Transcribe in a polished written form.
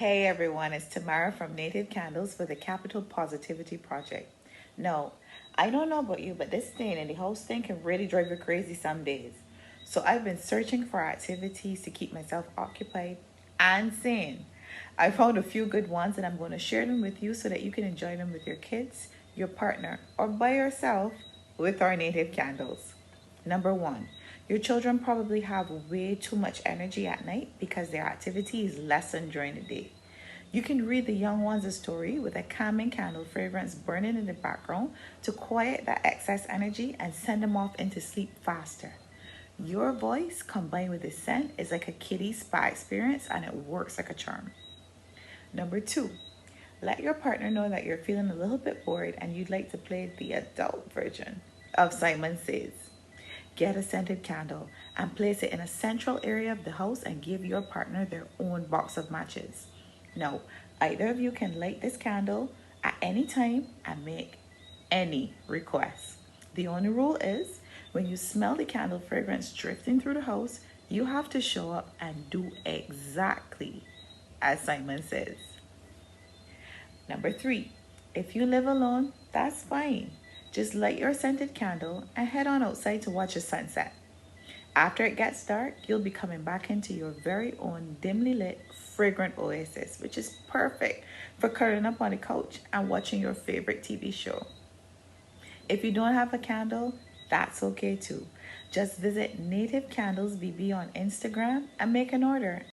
Hey everyone, it's Tamara from Native Candles for the Capital Positivity Project. No, I don't know about you, but this thing and the whole thing can really drive you crazy some days. So I've been searching for activities to keep myself occupied and sane. I found a few good ones and I'm going to share them with you so that you can enjoy them with your kids, your partner, or by yourself with our native candles. Number one, your children probably have way too much energy at night because their activity is lessened during the day. You can read the young ones a story with a calming candle fragrance burning in the background to quiet that excess energy and send them off into sleep faster. Your voice combined with the scent is like a kiddie spa experience and it works like a charm. Number two, let your partner know that you're feeling a little bit bored and you'd like to play the adult version of Simon Says. Get a scented candle and place it in a central area of the house and give your partner their own box of matches. Now, either of you can light this candle at any time and make any request. The only rule is when you smell the candle fragrance drifting through the house, you have to show up and do exactly as Simon says. Number three, if you live alone, that's fine. Just light your scented candle and head on outside to watch the sunset. After it gets dark, you'll be coming back into your very own dimly lit, fragrant oasis, which is perfect for curling up on the couch and watching your favorite TV show. If you don't have a candle, that's okay too. Just visit Native Candles BB on Instagram and make an order,